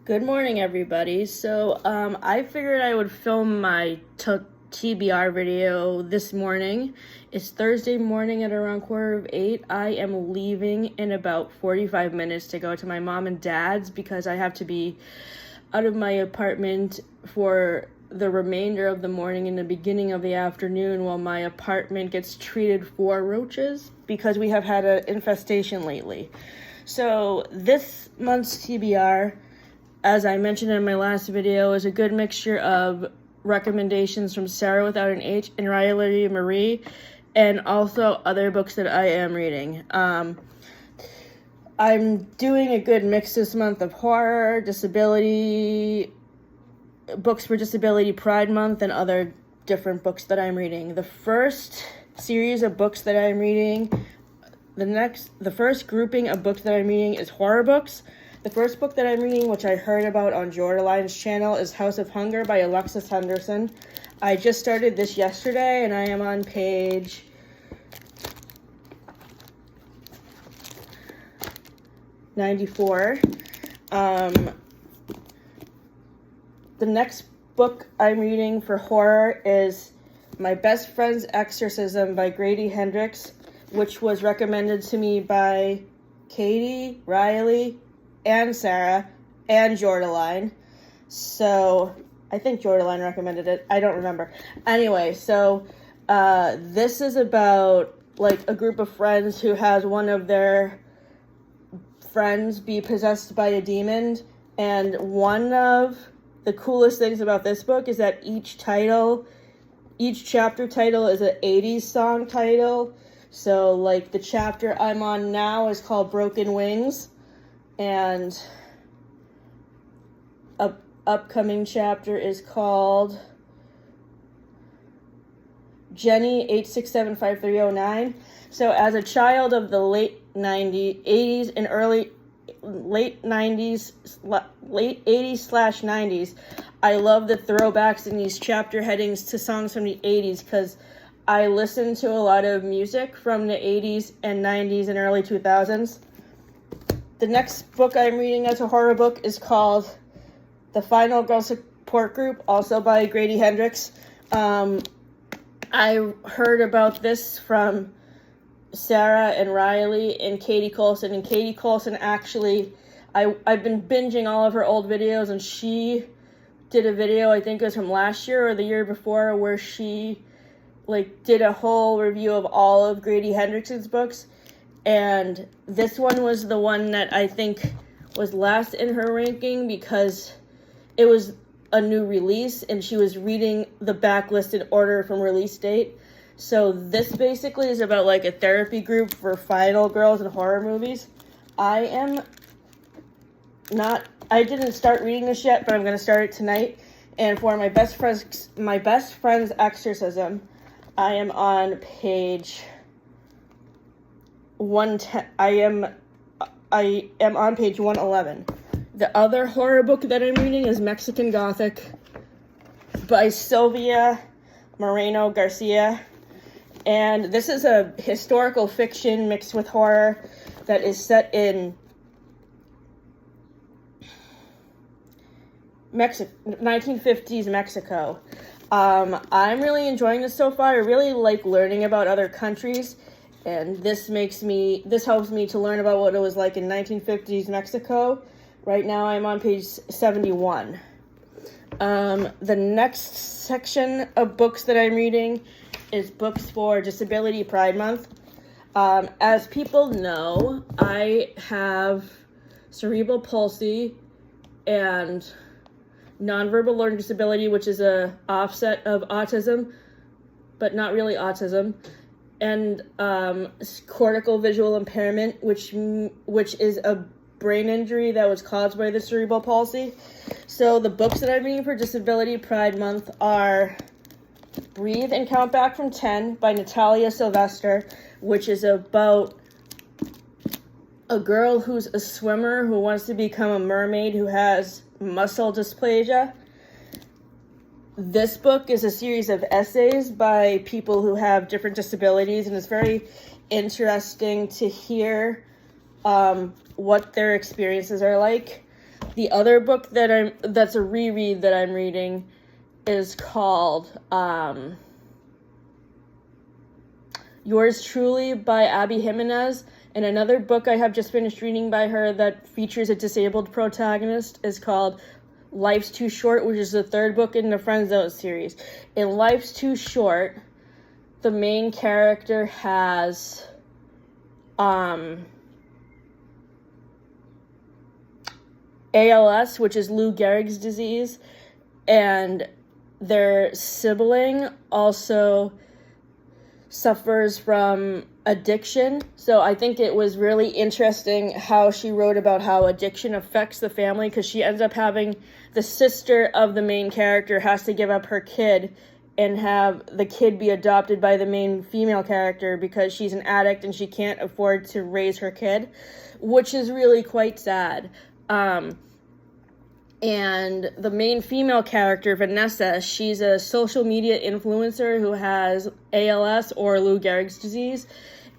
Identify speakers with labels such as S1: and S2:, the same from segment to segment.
S1: Good morning, everybody. I figured I would film my TBR video this morning. It's Thursday morning at around 7:45. I am leaving in about 45 minutes to go to my mom and dad's because I have to be out of my apartment for the remainder of the morning and the beginning of the afternoon while my apartment gets treated for roaches because we have had an infestation lately. So this month's TBR, as I mentioned in my last video, is a good mixture of recommendations from Sarah without an H and Riley Marie, and also other books that I am reading. I'm doing a good mix this month of horror, disability, books for Disability Pride Month, and other different books that I'm reading. The first series of books that I'm reading, the first grouping of books that I'm reading is horror books. The first book that I'm reading, which I heard about on Jordaline's channel, is House of Hunger by Alexis Henderson. I just started this yesterday, and I am on page 94. The next book I'm reading for horror is My Best Friend's Exorcism by Grady Hendrix, which was recommended to me by Katie, Riley, and Sarah, and Jordaline. So, I think Jordaline recommended it. I don't remember. Anyway, this is about, a group of friends who has one of their friends be possessed by a demon. And one of the coolest things about this book is that each chapter title is an 80s song title. So, the chapter I'm on now is called Broken Wings. And a upcoming chapter is called Jenny 8675309. So as a child of the late 80s slash 90s, I love the throwbacks in these chapter headings to songs from the 80s because I listened to a lot of music from the 80s and 90s and early 2000s. The next book I'm reading as a horror book is called The Final Girl Support Group, also by Grady Hendrix. I heard about this from Sarah and Riley and Katie Colson. And Katie Colson actually, I've been binging all of her old videos, and she did a video, I think it was from last year or the year before, where she did a whole review of all of Grady Hendrix's books. And this one was the one that I think was last in her ranking because it was a new release and she was reading the backlist in order from release date. So this basically is about a therapy group for final girls in horror movies. I didn't start reading this yet, but I'm going to start it tonight. And for my best friend's Exorcism, I am on page 110. I am on page 111. The other horror book that I'm reading is Mexican Gothic by Sylvia Moreno Garcia. And this is a historical fiction mixed with horror that is set in 1950s Mexico. I'm really enjoying this so far. I really like learning about other countries. And this helps me to learn about what it was like in 1950s Mexico. Right now I'm on page 71. The next section of books that I'm reading is books for Disability Pride Month. As people know, I have cerebral palsy and nonverbal learning disability, which is a offset of autism, but not really autism. And cortical visual impairment, which is a brain injury that was caused by the cerebral palsy. So the books that I'm reading for Disability Pride Month are Breathe and Count Back from 10 by Natalia Sylvester, which is about a girl who's a swimmer who wants to become a mermaid who has muscle dysplasia. This book is a series of essays by people who have different disabilities, and it's very interesting to hear what their experiences are like. The other book that's a reread that I'm reading is called Yours Truly by Abby Jimenez. And another book I have just finished reading by her that features a disabled protagonist is called Life's Too Short, which is the third book in the Friend Zone series. In Life's Too Short, the main character has ALS, which is Lou Gehrig's disease, and their sibling also suffers from addiction. So I think it was really interesting how she wrote about how addiction affects the family, because she ends up having the sister of the main character has to give up her kid and have the kid be adopted by the main female character because she's an addict and she can't afford to raise her kid, which is really quite sad. And the main female character, Vanessa, she's a social media influencer who has ALS or Lou Gehrig's disease.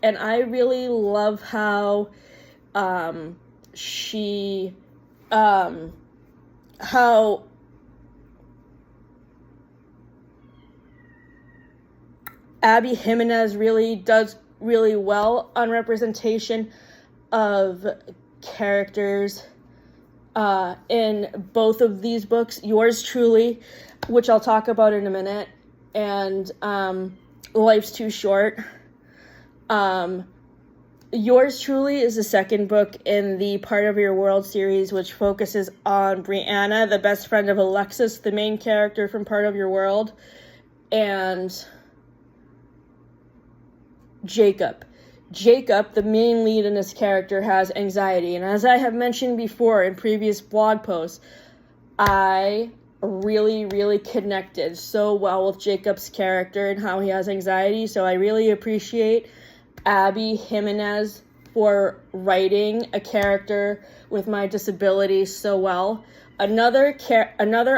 S1: And I really love how how Abby Jimenez really does really well on representation of characters in both of these books, Yours Truly, which I'll talk about in a minute, and Life's Too Short. Yours Truly is the second book in the Part of Your World series, which focuses on Brianna, the best friend of Alexis, the main character from Part of Your World, and Jacob. Jacob, the main lead in this character, has anxiety. And as I have mentioned before in previous blog posts, I really, really connected so well with Jacob's character and how he has anxiety. So I really appreciate Abby Jimenez for writing a character with my disability so well. Another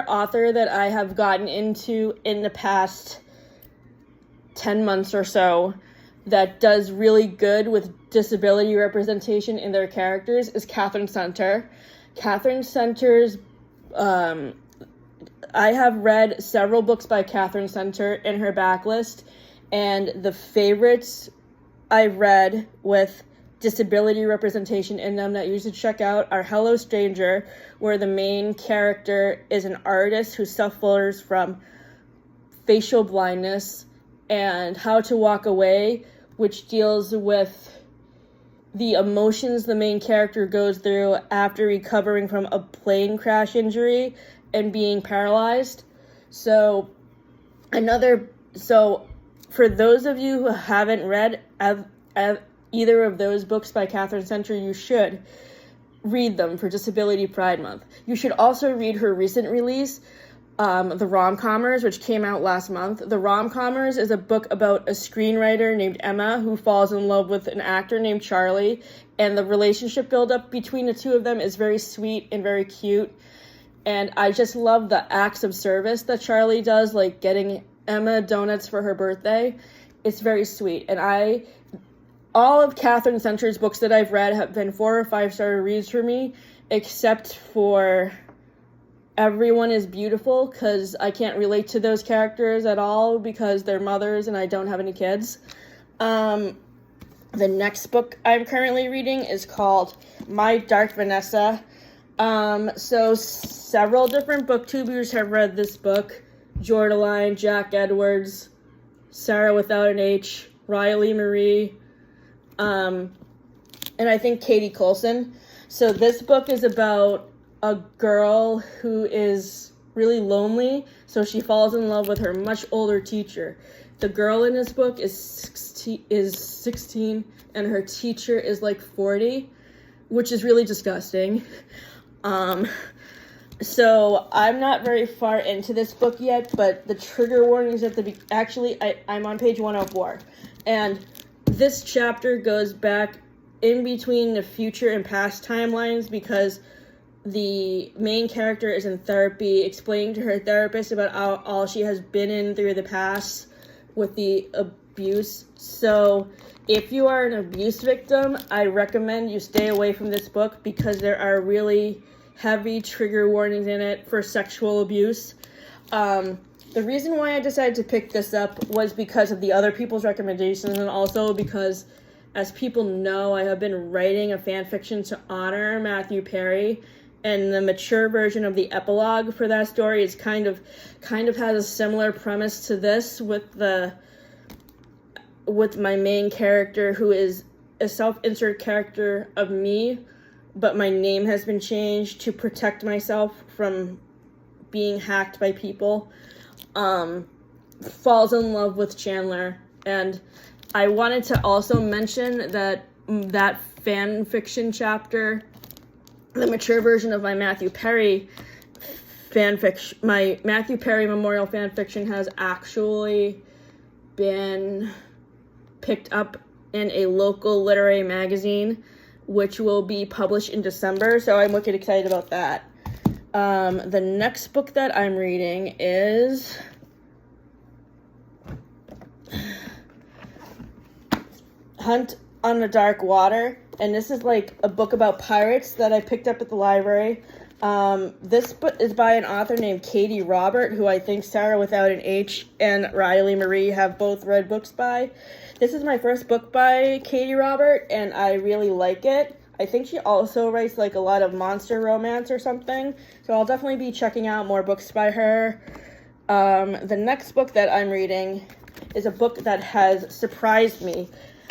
S1: author that I have gotten into in the past 10 months or so that does really good with disability representation in their characters is Catherine Center. Catherine Center's, I have read several books by Catherine Center in her backlist, and the favorites I've read with disability representation in them that you should check out are Hello Stranger, where the main character is an artist who suffers from facial blindness, and How to Walk Away, which deals with the emotions the main character goes through after recovering from a plane crash injury and being paralyzed. So for those of you who haven't read either of those books by Catherine Center, you should read them for Disability Pride Month. You should also read her recent release, The Rom-Commers, which came out last month. The Rom-Commers is a book about a screenwriter named Emma who falls in love with an actor named Charlie, and the relationship buildup between the two of them is very sweet and very cute. And I just love the acts of service that Charlie does, like getting Emma donuts for her birthday. It's very sweet. And all of Catherine Center's books that I've read have been 4 or 5 star reads for me, except for Everyone is Beautiful, because I can't relate to those characters at all because they're mothers and I don't have any kids. The next book I'm currently reading is called My Dark Vanessa. So several different booktubers have read this book. Jordaline, Jack Edwards, Sarah without an H, Riley Marie, and I think Katie Coulson. So this book is about a girl who is really lonely, so she falls in love with her much older teacher. The girl in this book is 16 and her teacher is like 40, which is really disgusting. So I'm not very far into this book yet, but the trigger warnings at the I'm on page 104, and this chapter goes back in between the future and past timelines because the main character is in therapy, explaining to her therapist about all she has been in through the past with the abuse. So if you are an abuse victim, I recommend you stay away from this book because there are really heavy trigger warnings in it for sexual abuse. The reason why I decided to pick this up was because of the other people's recommendations, and also because, as people know, I have been writing a fan fiction to honor Matthew Perry, and the mature version of the epilogue for that story is kind of has a similar premise to this, with my main character, who is a self-insert character of me, but my name has been changed to protect myself from being hacked by people. Falls in love with Chandler. And I wanted to also mention that fan fiction chapter, the mature version of my Matthew Perry fanfiction, my Matthew Perry Memorial fanfiction, has actually been picked up in a local literary magazine, which will be published in December, so I'm wicked excited about that. The next book that I'm reading is Hunt on the Dark Water, and this is like a book about pirates that I picked up at the library. This book is by an author named Katie Robert, who I think Sarah without an H and Riley Marie have both read books by. This is my first book by Katie Robert, and I really like it. I think she also writes like a lot of monster romance or something, so I'll definitely be checking out more books by her. The next book that I'm reading is a book that has surprised me,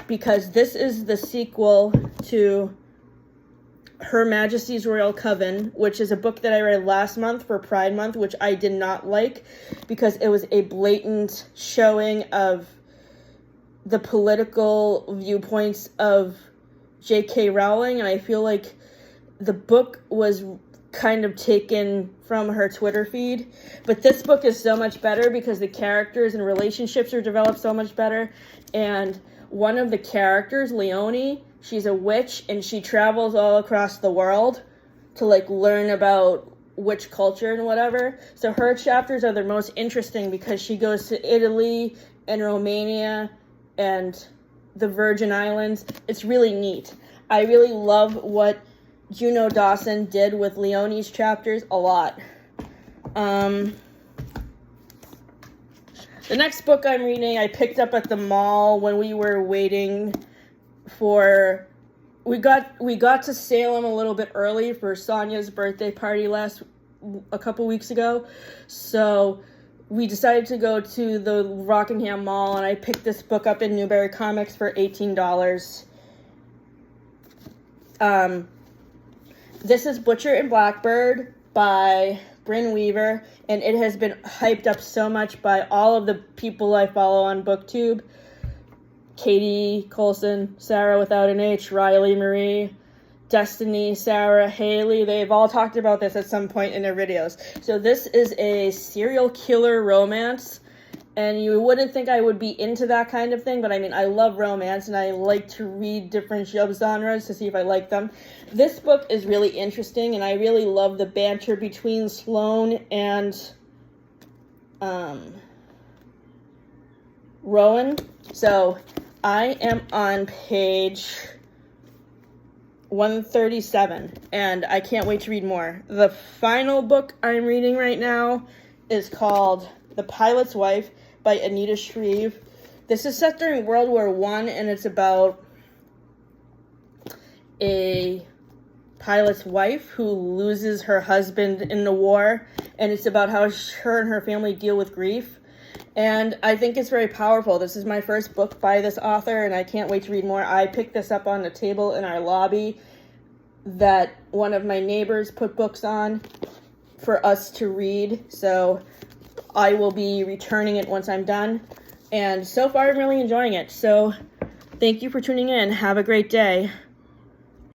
S1: because this is the sequel to Her Majesty's Royal Coven, which is a book that I read last month for Pride Month, which I did not like because it was a blatant showing of the political viewpoints of J.K. Rowling, and I feel like the book was kind of taken from her Twitter feed. But this book is so much better because the characters and relationships are developed so much better. And one of the characters, Leonie, she's a witch, and she travels all across the world to like learn about witch culture and whatever. So her chapters are the most interesting because she goes to Italy and Romania and the Virgin Islands. It's really neat. I really love what Juno Dawson did with Leonie's chapters a lot. The next book I'm reading, I picked up at the mall when we were waiting for... We got to Salem a little bit early for Sonia's birthday party a couple weeks ago. So we decided to go to the Rockingham Mall, and I picked this book up in Newberry Comics for $18. This is Butcher and Blackbird by Bryn Weaver, and it has been hyped up so much by all of the people I follow on BookTube. Katie Colson, Sarah without an H, Riley Marie, Destiny, Sarah, Haley. They've all talked about this at some point in their videos. So this is a serial killer romance, and you wouldn't think I would be into that kind of thing, but I mean, I love romance, and I like to read different genres to see if I like them. This book is really interesting, and I really love the banter between Sloane and Rowan. So I am on page 137, and I can't wait to read more. The final book I'm reading right now is called The Pilot's Wife by Anita Shreve. This is set during World War I, and it's about a pilot's wife who loses her husband in the war, and it's about how her and her family deal with grief. And I think it's very powerful. This is my first book by this author, and I can't wait to read more. I picked this up on the table in our lobby that one of my neighbors put books on for us to read, so I will be returning it once I'm done. And so far, I'm really enjoying it. So thank you for tuning in. Have a great day.